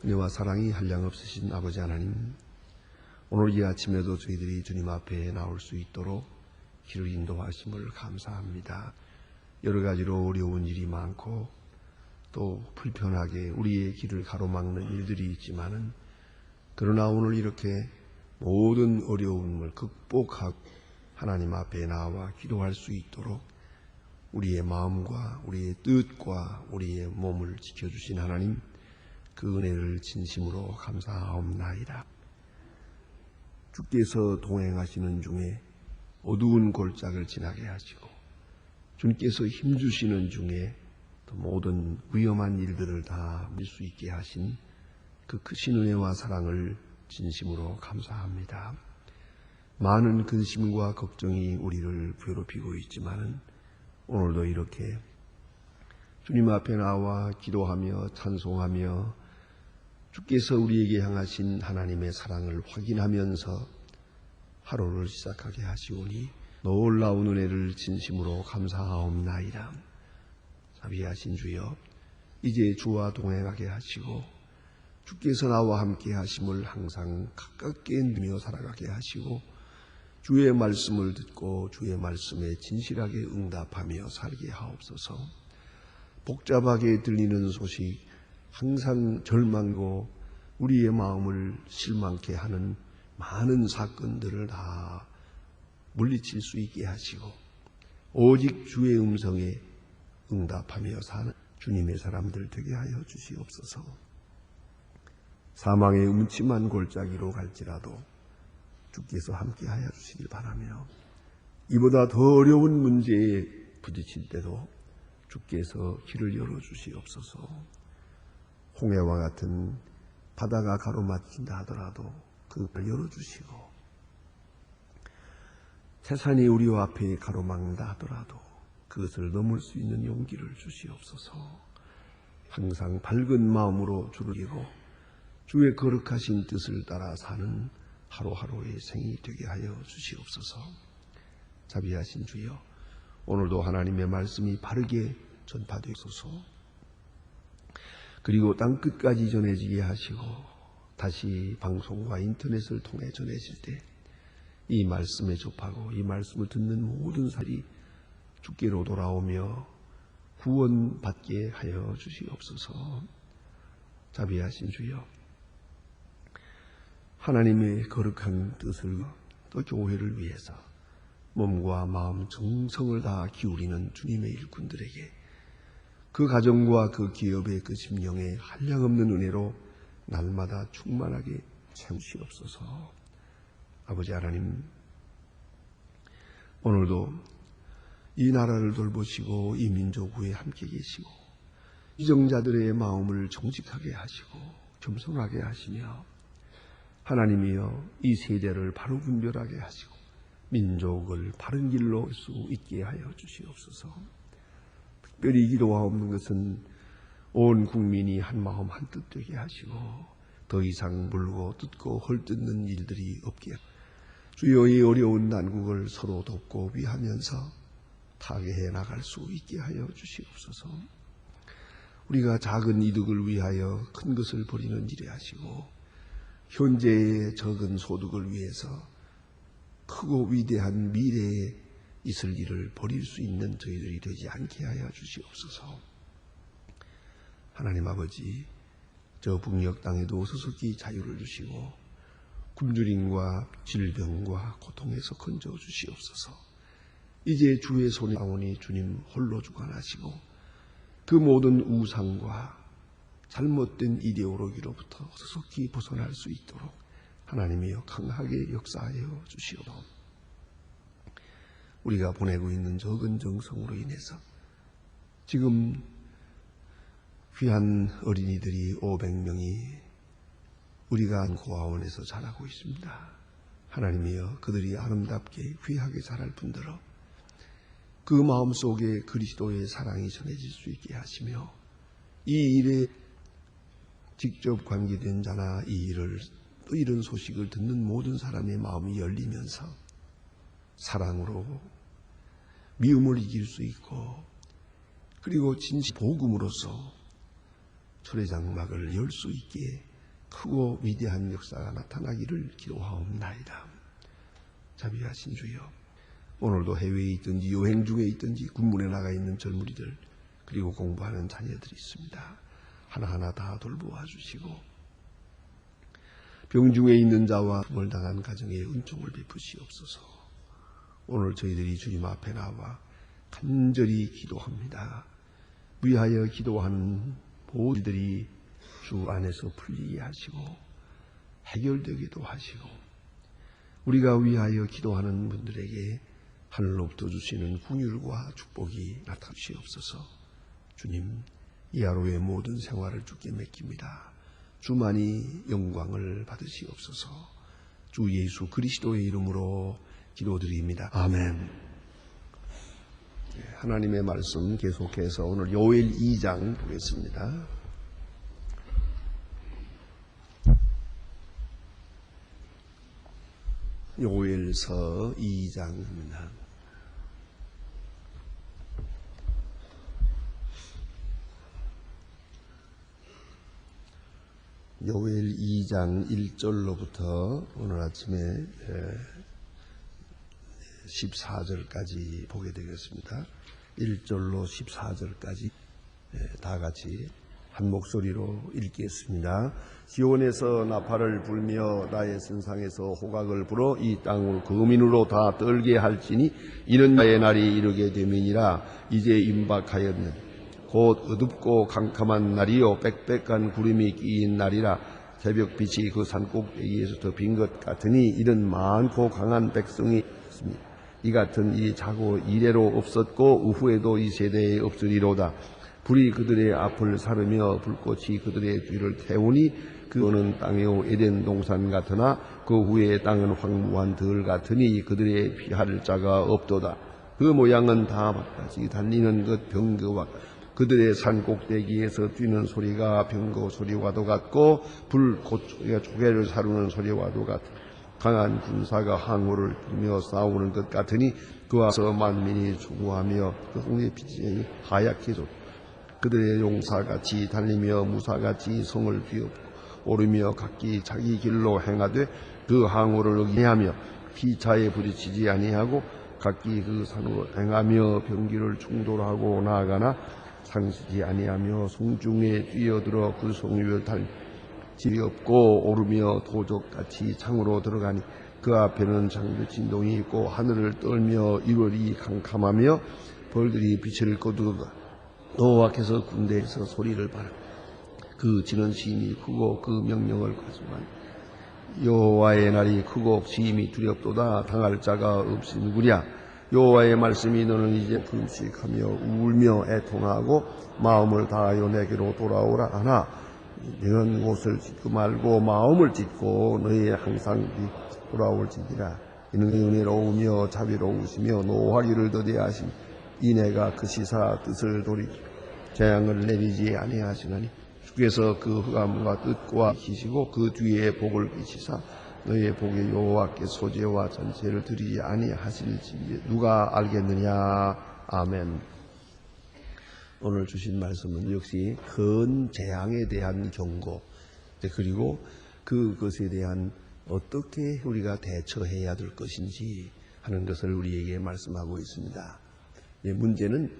은혜와 사랑이 한량없으신 아버지 하나님, 오늘 이 아침에도 저희들이 주님 앞에 나올 수 있도록 길을 인도하심을 감사합니다. 여러 가지로 어려운 일이 많고 또 불편하게 우리의 길을 가로막는 일들이 있지만은, 그러나 오늘 이렇게 모든 어려움을 극복하고 하나님 앞에 나와 기도할 수 있도록 우리의 마음과 우리의 뜻과 우리의 몸을 지켜주신 하나님, 그 은혜를 진심으로 감사하옵나이다. 주께서 동행하시는 중에 어두운 골짜기를 지나게 하시고, 주님께서 힘주시는 중에 모든 위험한 일들을 다 밀 수 있게 하신 그 크신 은혜와 사랑을 진심으로 감사합니다. 많은 근심과 걱정이 우리를 괴롭히고 있지만은, 오늘도 이렇게 주님 앞에 나와 기도하며 찬송하며 주께서 우리에게 향하신 하나님의 사랑을 확인하면서 하루를 시작하게 하시오니 놀라운 은혜를 진심으로 감사하옵나이다. 자비하신 주여, 이제 주와 동행하게 하시고 주께서 나와 함께 하심을 항상 가깝게 누며 살아가게 하시고, 주의 말씀을 듣고 주의 말씀에 진실하게 응답하며 살게 하옵소서. 복잡하게 들리는 소식, 항상 절망고 우리의 마음을 실망케 하는 많은 사건들을 다 물리칠 수 있게 하시고, 오직 주의 음성에 응답하며 사는 주님의 사람들 되게 하여 주시옵소서. 사망의 음침한 골짜기로 갈지라도 주께서 함께 하여 주시길 바라며, 이보다 더 어려운 문제에 부딪힐 때도 주께서 길을 열어주시옵소서. 홍해와 같은 바다가 가로막힌다 하더라도 그걸 열어주시고, 태산이 우리 앞에 가로막는다 하더라도 그것을 넘을 수 있는 용기를 주시옵소서. 항상 밝은 마음으로 주를 이고 주의 거룩하신 뜻을 따라 사는 하루하루의 생이 되게 하여 주시옵소서. 자비하신 주여, 오늘도 하나님의 말씀이 바르게 전파되소서. 그리고 땅끝까지 전해지게 하시고, 다시 방송과 인터넷을 통해 전해질 때 이 말씀에 접하고 이 말씀을 듣는 모든 사람이 주께로 돌아오며 구원받게 하여 주시옵소서. 자비하신 주여, 하나님의 거룩한 뜻을 또 교회를 위해서 몸과 마음 정성을 다 기울이는 주님의 일꾼들에게, 그 가정과 그 기업의 그 심령에 한량없는 은혜로 날마다 충만하게 채우시옵소서. 아버지 하나님, 오늘도 이 나라를 돌보시고 이 민족 위에 함께 계시고 이정자들의 마음을 정직하게 하시고 겸손하게 하시며, 하나님이여 이 세대를 바로 분별하게 하시고 민족을 바른 길로 갈 수 있게 하여 주시옵소서. 특별히 기도하옵는 것은 온 국민이 한 마음 한 뜻 되게 하시고, 더 이상 물고 뜯고 헐뜯는 일들이 없게, 주여 이 어려운 난국을 서로 돕고 위하면서 타개해 나갈 수 있게 하여 주시옵소서. 우리가 작은 이득을 위하여 큰 것을 버리는 일에 하시고, 현재의 적은 소득을 위해서 크고 위대한 미래에 있을 일을 버릴 수 있는 저희들이 되지 않게 하여 주시옵소서. 하나님 아버지, 저 북녘 땅에도 소속히 자유를 주시고 굶주림과 질병과 고통에서 건져 주시옵소서. 이제 주의 손에 나오니 주님 홀로 주관하시고 그 모든 우상과 잘못된 이데올로기로부터 소속히 벗어날 수 있도록 하나님이여 강하게 역사하여 주시옵소서. 우리가 보내고 있는 적은 정성으로 인해서 지금 귀한 어린이들이 500명이 우리가 고아원에서 자라고 있습니다. 하나님이여, 그들이 아름답게 귀하게 자랄 뿐더러 그 마음속에 그리스도의 사랑이 전해질 수 있게 하시며, 이 일에 직접 관계된 자나 이 일을 또 이런 소식을 듣는 모든 사람의 마음이 열리면서 사랑으로 미움을 이길 수 있고, 그리고 진실 복음으로서 초래 장막을 열 수 있게 크고 위대한 역사가 나타나기를 기도하옵나이다. 자비하신 주여, 오늘도 해외에 있든지 여행 중에 있든지 군문에 나가 있는 젊은이들 그리고 공부하는 자녀들이 있습니다. 하나하나 다 돌보아 주시고 병중에 있는 자와 부을 당한 가정에 은총을 베푸시옵소서. 오늘 저희들이 주님 앞에 나와 간절히 기도합니다. 위하여 기도하는 모든 일들이 주 안에서 풀리게 하시고 해결되기도 하시고 우리가 위하여 기도하는 분들에게 하늘로부터 주시는 긍휼과 축복이 나타나시옵소서. 주님, 이 하루의 모든 생활을 주께 맡깁니다. 주만이 영광을 받으시옵소서. 주 예수 그리스도의 이름으로 기도드립니다. 아멘. 하나님의 말씀 계속해서 오늘 요엘 2장 보겠습니다. 요엘서 2장입니다. 요엘 2장 1절로부터 오늘 아침에 14절까지 보게 되겠습니다. 1절로 14절까지 다 같이 한 목소리로 읽겠습니다. 시온에서 나팔을 불며 나의 선상에서 호각을 불어 이 땅을 거민으로 다 떨게 할지니 이는 나의 날이 이르게 되민이라. 이제 임박하였는 곧 어둡고 캄캄한 날이요 빽빽한 구름이 끼인 날이라. 새벽빛이 그 산꼭대기에서 덮인 것 같으니 이런 많고 강한 백성이 있습니다. 이 같은 일이 자고 이래로 없었고 후에도 이 세대에 없으리로다. 불이 그들의 앞을 사르며 불꽃이 그들의 뒤를 태우니 그거는 땅이요 에덴 동산 같으나 그 후에 땅은 황무한 들 같으니 그들의 피할 자가 없도다. 그 모양은 다 마찬가지 달리는 것 병거와 그들의 산 꼭대기에서 뛰는 소리가 병거 소리와도 같고 불꽃 소리가 조개를 사르는 소리와도 같아. 강한 군사가 항우를 들며 싸우는 것 같으니 그 앞서 만민이 추구하며 그 성의 빛이 하얗게 졌다. 그들의 용사같이 달리며 무사같이 성을 뒤엎고 오르며 각기 자기 길로 행하되 그 항우를 의하며 피차에 부딪히지 아니하고 각기 그 산으로 행하며 병기를 충돌하고 나아가나 상시지 아니하며 성중에 뛰어들어 그 성 위를 달리 질이 없고 오르며 도적같이 창으로 들어가니 그 앞에는 장대 진동이 있고 하늘을 떨며 1월이 캄캄하며 벌들이 빛을 거두다. 여호와께서 군대에서 소리를 바라 그 지는 심히 크고 그 명령을 가슴하니 여호와의 날이 크고 심히 두렵도다. 당할 자가 없으니구랴. 여호와의 말씀이 너는 이제 금식하며 울며 애통하고 마음을 다하여 내게로 돌아오라 하나 이런 곳을 짓고 말고 마음을 짓고 너희 항상 돌아올지니라. 이는 은혜로우며 자비로우시며 노하기를 더디하시니 이내가 그 시사 뜻을 돌이키고 재앙을 내리지 아니하시나니 주께서 그 흑암과 뜻과 기시고 그 뒤에 복을 끼치사 너희의 복에 여호와께 소재와 전체를 드리지 아니하실지 누가 알겠느냐. 아멘. 오늘 주신 말씀은 역시 큰 재앙에 대한 경고 그리고 그것에 대한 어떻게 우리가 대처해야 될 것인지 하는 것을 우리에게 말씀하고 있습니다. 문제는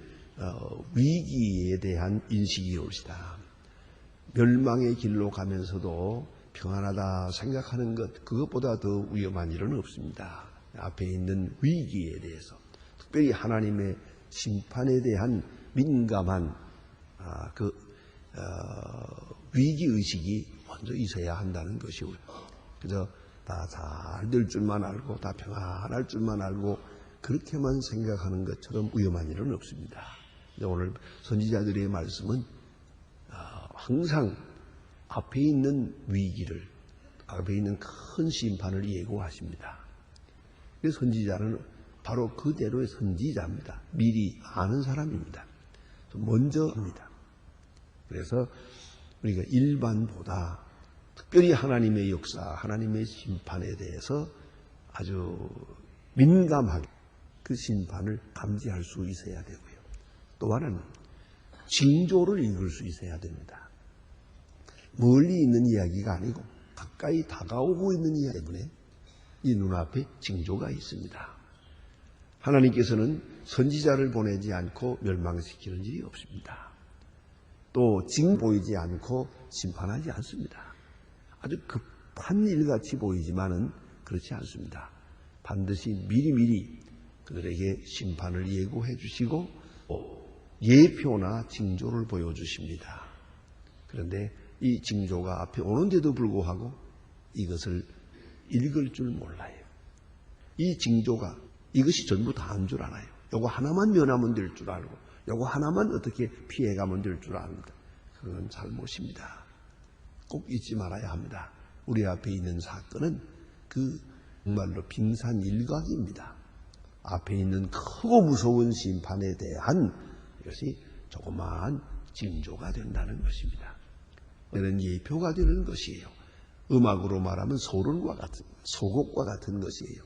위기에 대한 인식이 옳시다. 멸망의 길로 가면서도 평안하다 생각하는 것 그것보다 더 위험한 일은 없습니다. 앞에 있는 위기에 대해서 특별히 하나님의 심판에 대한 민감한 위기의식이 먼저 있어야 한다는 것이고요. 그래서 다 잘 될 줄만 알고 다 평안할 줄만 알고 그렇게만 생각하는 것처럼 위험한 일은 없습니다. 오늘 선지자들의 말씀은 항상 앞에 있는 위기를 앞에 있는 큰 심판을 예고하십니다. 그래서 선지자는 바로 그대로의 선지자입니다. 미리 아는 사람입니다. 먼저 합니다. 그래서 우리가 일반보다 특별히 하나님의 역사, 하나님의 심판에 대해서 아주 민감하게 그 심판을 감지할 수 있어야 되고요. 또 하나는 징조를 읽을 수 있어야 됩니다. 멀리 있는 이야기가 아니고 가까이 다가오고 있는 이야기 때문에 이 눈앞에 징조가 있습니다. 하나님께서는 선지자를 보내지 않고 멸망시키는 일이 없습니다. 또 징 보이지 않고 심판하지 않습니다. 아주 급한 일같이 보이지만은 그렇지 않습니다. 반드시 미리미리 그들에게 심판을 예고해 주시고 예표나 징조를 보여주십니다. 그런데 이 징조가 앞에 오는데도 불구하고 이것을 읽을 줄 몰라요. 이 징조가 이것이 전부 다인 줄 알아요. 요거 하나만 면하면 될 줄 알고 요거 하나만 어떻게 피해가면 될 줄 압니다. 그건 잘못입니다. 꼭 잊지 말아야 합니다. 우리 앞에 있는 사건은 그 정말로 빙산일각입니다. 앞에 있는 크고 무서운 심판에 대한 이것이 조그마한 징조가 된다는 것입니다. 이는 예표가 되는 것이에요. 음악으로 말하면 소론과 같은, 소곡과 같은 것이에요.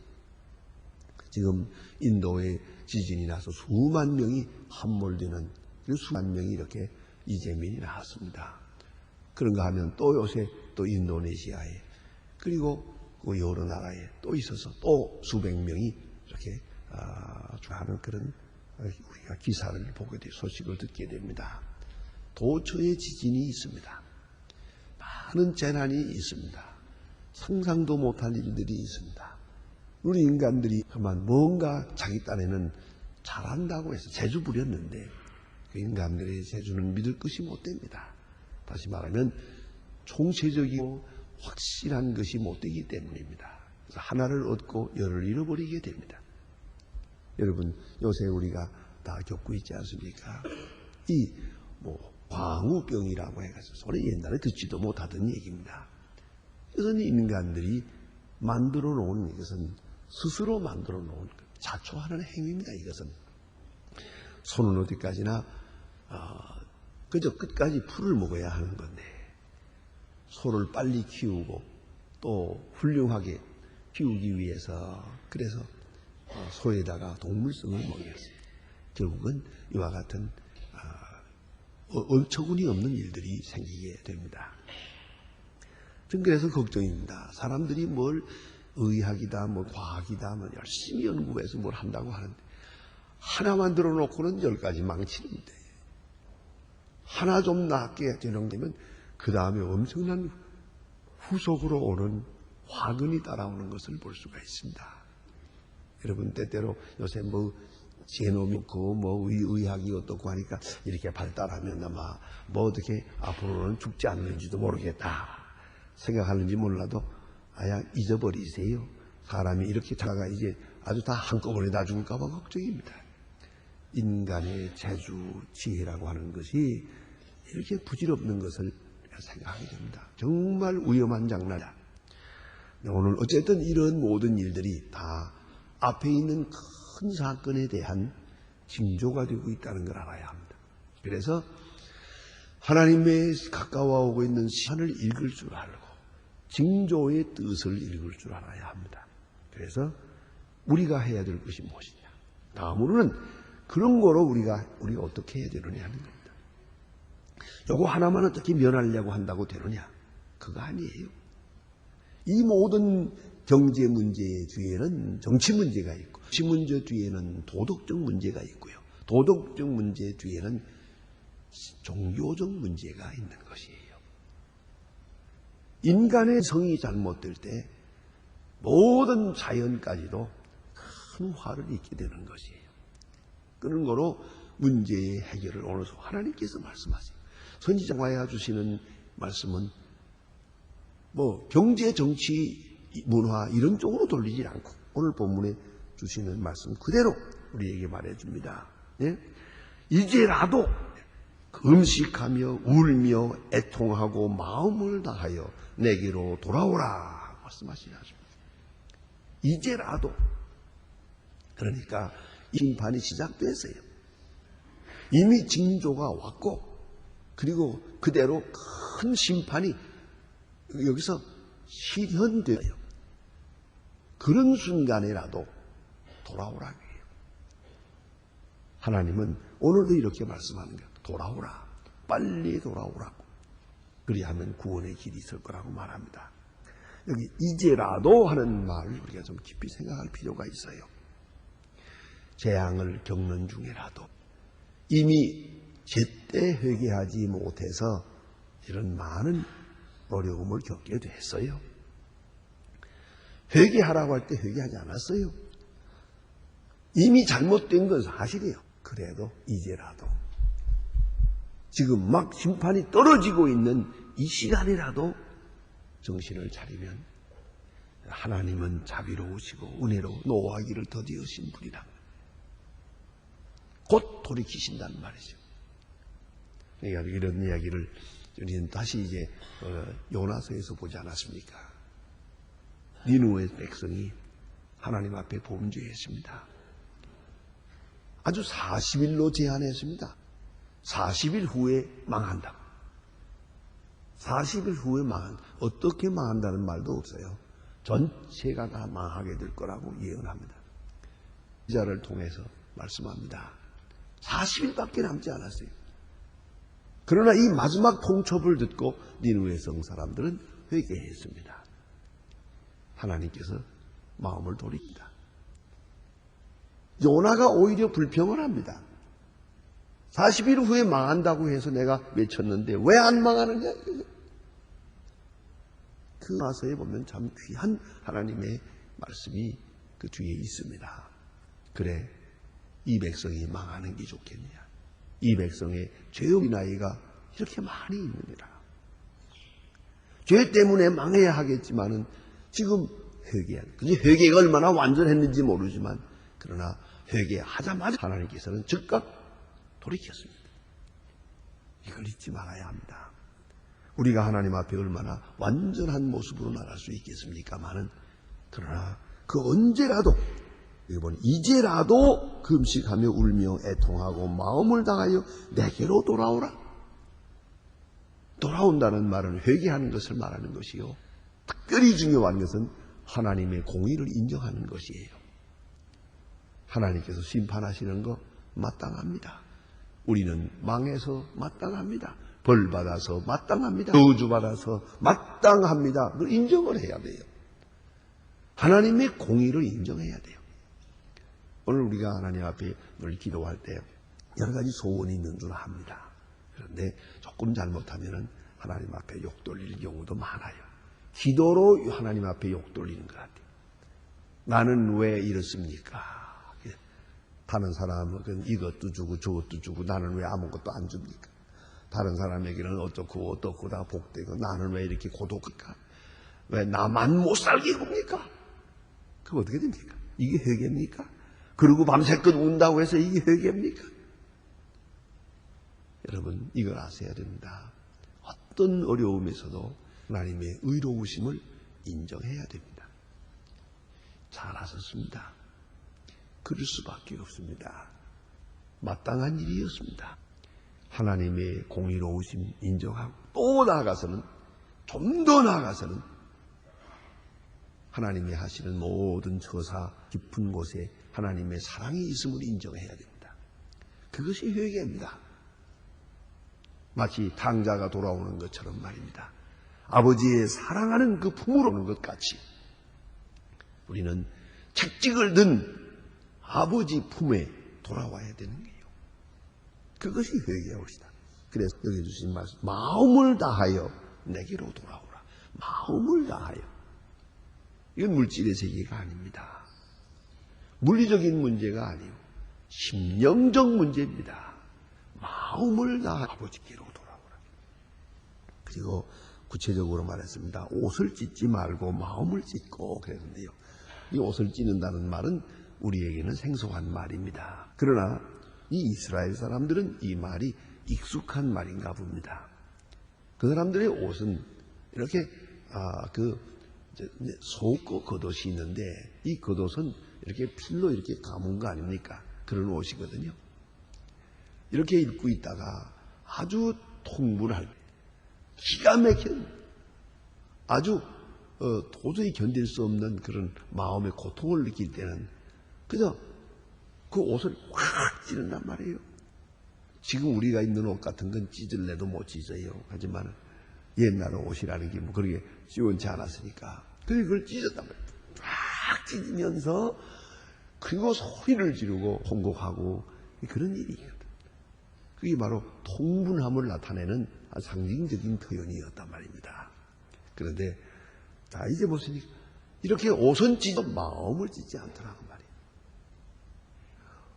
지금 인도에 지진이 나서 수만 명이 함몰되는, 수만 명이 이렇게 이재민이 나왔습니다. 그런가 하면 또 요새 또 인도네시아에, 그리고 그 여러 나라에 또 있어서 또 수백 명이 이렇게 하는 그런 우리가 기사를 보게 돼 소식을 듣게 됩니다. 도처에 지진이 있습니다. 많은 재난이 있습니다. 상상도 못할 일들이 있습니다. 우리 인간들이 그만 뭔가 자기 딴에는 잘한다고 해서 재주 부렸는데 그 인간들의 재주는 믿을 것이 못 됩니다. 다시 말하면 총체적이고 확실한 것이 못 되기 때문입니다. 그래서 하나를 얻고 열을 잃어버리게 됩니다. 여러분, 요새 우리가 다 겪고 있지 않습니까? 이 광우병이라고 해가지고 소리 옛날에 듣지도 못하던 얘기입니다. 이것은 인간들이 만들어 놓은, 이것은 스스로 만들어 놓은 자초하는 행위입니다. 이것은 소는 어디까지나 그저 끝까지 풀을 먹어야 하는 건데 소를 빨리 키우고 또 훌륭하게 키우기 위해서 그래서 소에다가 동물성을 먹였어요. 결국은 이와 같은 어처구니 없는 일들이 생기게 됩니다. 전 그래서 걱정입니다. 사람들이 뭘 의학이다, 과학이다, 열심히 연구해서 뭘 한다고 하는데 하나만 들어놓고는 10가지 망치는데 하나 좀 낫게 되는 그 다음에 엄청난 후속으로 오는 화근이 따라오는 것을 볼 수가 있습니다. 여러분, 때때로 요새 제놈이 있고 의학이 어떻고 하니까 이렇게 발달하면 아마 어떻게 앞으로는 죽지 않는지도 모르겠다 생각하는지 몰라도 아야 잊어버리세요. 사람이 이렇게 자가 이제 아주 다 한꺼번에 다 죽을까 봐 걱정입니다. 인간의 재주, 지혜라고 하는 것이 이렇게 부질없는 것을 생각하게 됩니다. 정말 위험한 장난이다. 오늘 어쨌든 이런 모든 일들이 다 앞에 있는 큰 사건에 대한 징조가 되고 있다는 걸 알아야 합니다. 그래서 하나님의 가까워오고 있는 시간을 읽을 줄 알고 징조의 뜻을 읽을 줄 알아야 합니다. 그래서 우리가 해야 될 것이 무엇이냐. 다음으로는 그런 거로 우리가 어떻게 해야 되느냐 하는 겁니다. 요거 하나만 어떻게 면하려고 한다고 되느냐. 그거 아니에요. 이 모든 경제 문제의 뒤에는 정치 문제가 있고 정치 문제 뒤에는 도덕적 문제가 있고요. 도덕적 문제 뒤에는 종교적 문제가 있는 것이에요. 인간의 성이 잘못될 때 모든 자연까지도 큰 화를 입게 되는 것이에요. 그런 거로 문제의 해결을 오늘 하나님께서 말씀하세요. 선지자가 주시는 말씀은 경제, 정치, 문화 이런 쪽으로 돌리지 않고 오늘 본문에 주시는 말씀 그대로 우리에게 말해줍니다. 예? 이제라도 음식하며 울며 애통하고 마음을 다하여 내게로 돌아오라 말씀하시지 않습니까? 이제라도, 그러니까 심판이 시작됐어요. 이미 징조가 왔고 그리고 그대로 큰 심판이 여기서 실현돼요. 그런 순간에라도 돌아오라고 해요. 하나님은 오늘도 이렇게 말씀하는 거예요. 돌아오라. 빨리 돌아오라고. 그리하면 구원의 길이 있을 거라고 말합니다. 여기 이제라도 하는 말을 우리가 좀 깊이 생각할 필요가 있어요. 재앙을 겪는 중에라도 이미 제때 회개하지 못해서 이런 많은 어려움을 겪게 됐어요. 회개하라고 할 때 회개하지 않았어요. 이미 잘못된 건 사실이에요. 그래도 이제라도 지금 막 심판이 떨어지고 있는 이 시간이라도 정신을 차리면 하나님은 자비로우시고 은혜로 노하기를 더디으신 분이라 곧 돌이키신다는 말이죠. 그러니까 이런 이야기를 우리는 다시 이제 요나서에서 보지 않았습니까? 니느웨 백성이 하나님 앞에 범죄했습니다. 아주 40일로 제한했습니다. 40일 후에 망한다. 40일 후에 어떻게 망한다는 말도 없어요. 전체가 다 망하게 될 거라고 예언합니다. 기자를 통해서 말씀합니다. 40일밖에 남지 않았어요. 그러나 이 마지막 통첩을 듣고 니느웨 성 사람들은 회개했습니다. 하나님께서 마음을 돌립니다. 요나가 오히려 불평을 합니다. 40일 후에 망한다고 해서 내가 외쳤는데 왜 안 망하느냐? 그 마서에 보면 참 귀한 하나님의 말씀이 그 뒤에 있습니다. 그래, 이 백성이 망하는 게 좋겠냐? 이 백성의 죄의 나이가 이렇게 많이 있느니라. 죄 때문에 망해야 하겠지만은 지금 회개가 얼마나 완전했는지 모르지만 그러나 회개하자마자 하나님께서는 즉각 돌이켰습니다. 이걸 잊지 말아야 합니다. 우리가 하나님 앞에 얼마나 완전한 모습으로 나갈 수 있겠습니까마는 그러나 그 언제라도 이번 이제라도 금식하며 울며 애통하고 마음을 다하여 내게로 돌아오라. 돌아온다는 말은 회개하는 것을 말하는 것이요. 특별히 중요한 것은 하나님의 공의를 인정하는 것이에요. 하나님께서 심판하시는 거 마땅합니다. 우리는 망해서 마땅합니다. 벌 받아서 마땅합니다. 저주 받아서 마땅합니다. 그걸 인정을 해야 돼요. 하나님의 공의를 인정해야 돼요. 오늘 우리가 하나님 앞에 늘 기도할 때 여러 가지 소원이 있는 줄 압니다. 그런데 조금 잘못하면 하나님 앞에 욕 돌릴 경우도 많아요. 기도로 하나님 앞에 욕 돌리는 것 같아요. 나는 왜 이렇습니까? 다른 사람은 이것도 주고 저것도 주고 나는 왜 아무것도 안 줍니까? 다른 사람에게는 어떻고 다 복되고 나는 왜 이렇게 고독할까? 왜 나만 못 살게 굽니까? 그거 어떻게 됩니까? 이게 회개입니까? 그리고 밤새껏 운다고 해서 이게 회개입니까? 여러분 이걸 아셔야 됩니다. 어떤 어려움에서도 하나님의 의로우심을 인정해야 됩니다. 잘하셨습니다. 그럴 수밖에 없습니다. 마땅한 일이었습니다. 하나님의 공의로우심 인정하고 또 나아가서는 좀 더 나아가서는 하나님이 하시는 모든 처사 깊은 곳에 하나님의 사랑이 있음을 인정해야 됩니다. 그것이 회개입니다. 마치 탕자가 돌아오는 것처럼 말입니다. 아버지의 사랑하는 그 품으로 오는 것 같이 우리는 책찍을 든 아버지 품에 돌아와야 되는 거예요. 그것이 회개하옵시다. 그래서 여기 주신 말씀 마음을 다하여 내게로 돌아오라. 마음을 다하여. 이건 물질의 세계가 아닙니다. 물리적인 문제가 아니고 심령적 문제입니다. 마음을 다하여 아버지께로 돌아오라. 그리고 구체적으로 말했습니다. 옷을 찢지 말고 마음을 찢고 그랬는데요. 이 옷을 찢는다는 말은 우리에게는 생소한 말입니다. 그러나 이 이스라엘 사람들은 이 말이 익숙한 말인가 봅니다. 그 사람들의 옷은 이렇게 속 겉옷이 있는데 이 겉옷은 이렇게 필로 이렇게 감은 거 아닙니까? 그런 옷이거든요. 이렇게 입고 있다가 아주 통분할 기가 막힌 아주 도저히 견딜 수 없는 그런 마음의 고통을 느낄 때는 그저 그 옷을 확 찌른단 말이에요. 지금 우리가 입는 옷 같은 건 찢을래도 못 찢어요. 하지만 옛날 옷이라는 게 뭐 그렇게 시원치 않았으니까. 그걸 찢었단 말이에요. 쫙 찢으면서 그리고 소리를 지르고 통곡하고 그런 일이거든. 그게 바로 통분함을 나타내는 상징적인 표현이었단 말입니다. 그런데 자 이제 보시니 이렇게 옷은 찢어 마음을 찢지 않더라고 말이에요.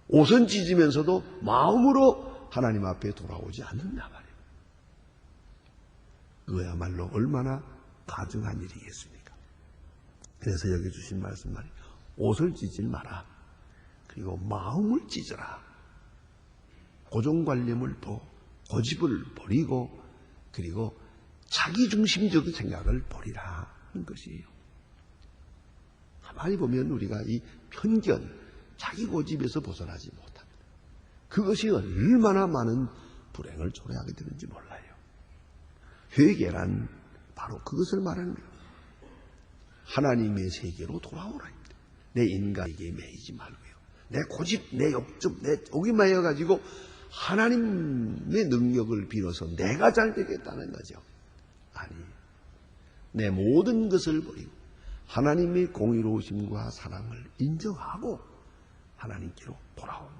옷은 찢으면서도 마음으로 하나님 앞에 돌아오지 않는다 말이에요. 그야말로 얼마나 가증한 일이겠습니까? 그래서 여기 주신 말씀 말이에요. 옷을 찢지 마라. 그리고 마음을 찢어라. 고정관념을 고집을 버리고 그리고 자기중심적인 생각을 버리라 하는 것이에요. 가만히 보면 우리가 이 편견, 자기 고집에서 벗어나지 못합니다. 그것이 얼마나 많은 불행을 초래하게 되는지 몰라요. 회개란 바로 그것을 말하는 거예요. 하나님의 세계로 돌아오라. 내 인간에게 매이지 말고요. 내 고집, 내 욕심, 내 욕이 매여가지고 하나님의 능력을 빌어서 내가 잘 되겠다는 거죠. 아니, 내 모든 것을 버리고 하나님의 공의로우심과 사랑을 인정하고 하나님께로 돌아오는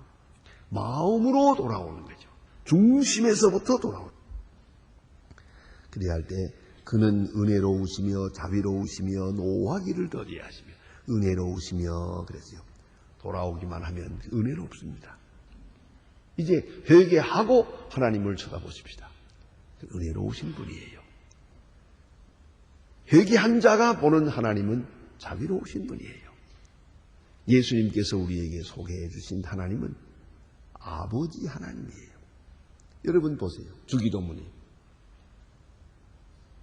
마음으로 돌아오는 거죠. 중심에서부터 돌아오는. 그래야 할 때 그는 은혜로우시며 자비로우시며 노하기를 더디하시며 은혜로우시며 그랬어요. 돌아오기만 하면 은혜롭습니다. 이제 회개하고 하나님을 쳐다보십시다. 은혜로우신 분이에요. 회개한 자가 보는 하나님은 자비로우신 분이에요. 예수님께서 우리에게 소개해 주신 하나님은 아버지 하나님이에요. 여러분 보세요.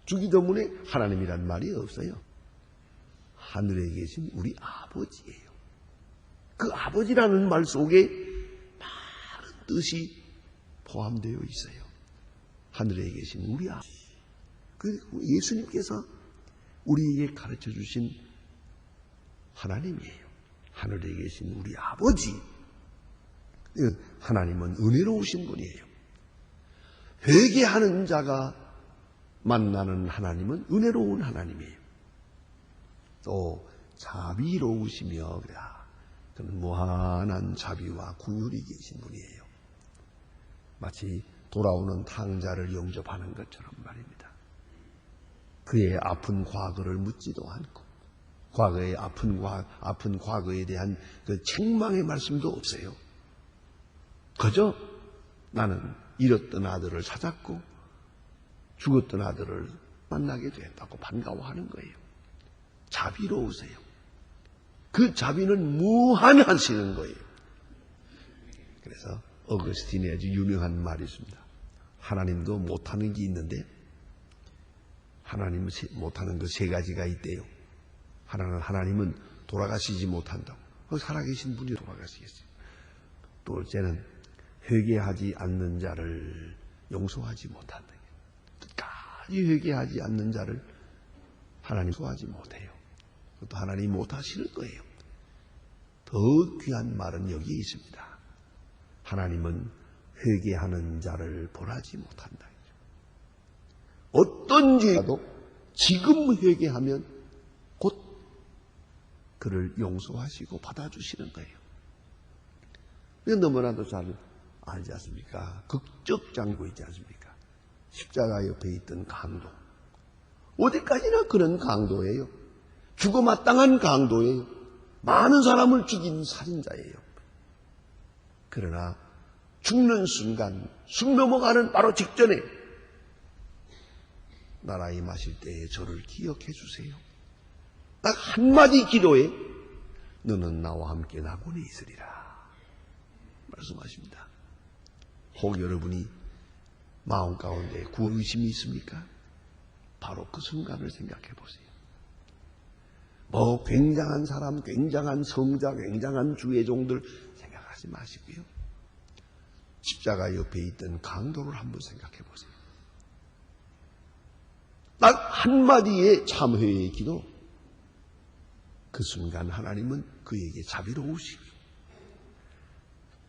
주기도문에 하나님이란 말이 없어요. 하늘에 계신 우리 아버지예요. 그 아버지라는 말 속에 많은 뜻이 포함되어 있어요. 하늘에 계신 우리 아버지. 그 예수님께서 우리에게 가르쳐 주신 하나님이에요. 하늘에 계신 우리 아버지. 하나님은 은혜로우신 분이에요. 회개하는 자가 만나는 하나님은 은혜로운 하나님이에요. 또 자비로우시며 그는 무한한 자비와 긍휼이 계신 분이에요. 마치 돌아오는 탕자를 영접하는 것처럼 말입니다. 그의 아픈 과거를 묻지도 않고 과거의 아픈 과거에 대한 그 책망의 말씀도 없어요. 그저 나는 잃었던 아들을 찾았고 죽었던 아들을 만나게 됐다고 반가워하는 거예요. 자비로우세요. 그 자비는 무한하시는 거예요. 그래서 어거스틴의 아주 유명한 말이 있습니다. 하나님도 못하는 게 있는데 하나님은 못하는 거 세 가지가 있대요. 하나님은 돌아가시지 못한다고. 살아계신 분이 돌아가시겠어요. 또 둘째는 회개하지 않는 자를 용서하지 못한다. 끝까지 회개하지 않는 자를 하나님 용서하지 못해요. 그것도 하나님 못하시는 거예요. 더 귀한 말은 여기에 있습니다. 하나님은 회개하는 자를 벌하지 못한다. 어떤 죄라도 지금 회개하면 곧 그를 용서하시고 받아주시는 거예요. 너무나도 잘 알지 않습니까? 극적장구 있지 않습니까? 십자가 옆에 있던 강도. 어디까지나 그런 강도예요. 죽어마땅한 강도예요. 많은 사람을 죽인 살인자예요. 그러나 죽는 순간, 숨 넘어가는 바로 직전에 나라에 마실 때에 저를 기억해 주세요. 딱 한마디 기도에 너는 나와 함께 낙원에 있으리라 말씀하십니다. 혹 여러분이 마음 가운데 의심이 있습니까? 바로 그 순간을 생각해 보세요. 뭐 굉장한 사람, 굉장한 성자, 굉장한 주의종들 생각하지 마시고요. 십자가 옆에 있던 강도를 한번 생각해 보세요. 딱 한마디의 참회의 기도. 그 순간 하나님은 그에게 자비로우시고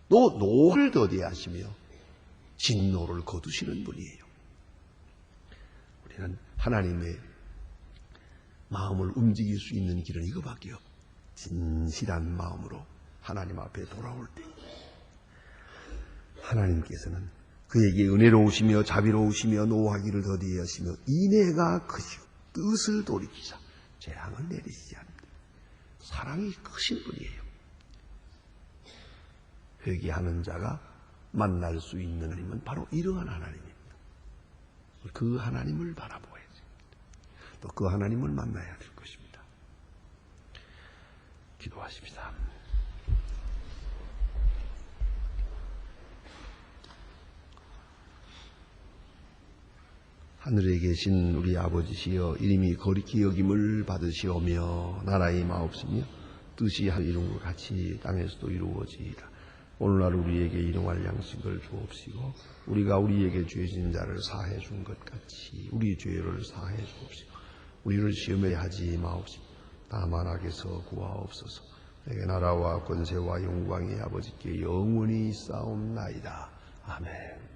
또 노를 더디하시며 진노를 거두시는 분이에요. 우리는 하나님의 마음을 움직일 수 있는 길은 이거밖에 없어요. 진실한 마음으로 하나님 앞에 돌아올 때 하나님께서는 그에게 은혜로우시며 자비로우시며 노하기를 더디히 하시며 인애가 크시고 뜻을 돌이키사 재앙을 내리시지 않는다. 사랑이 크신 분이에요. 회개하는 자가 만날 수 있는 하나님은 바로 이러한 하나님입니다. 그 하나님을 바라보아야지. 또 그 하나님을 만나야 될 것입니다. 기도하십시다. 하늘에 계신 우리 아버지시여, 이름이 거룩히 여김을 받으시오며 나라의 마옵시며 뜻이 이룬 것 같이 땅에서도 이루어지이다. 오늘날 우리에게 일용할 양식을 주옵시고 우리가 우리에게 죄 진 자를 사해 준 것 같이 우리 죄를 사해 주옵시고 우리를 시험에 하지 마옵시고 다만 악에서 구하옵소서. 내게 나라와 권세와 영광이 아버지께 영원히 있사옵나이다. 아멘.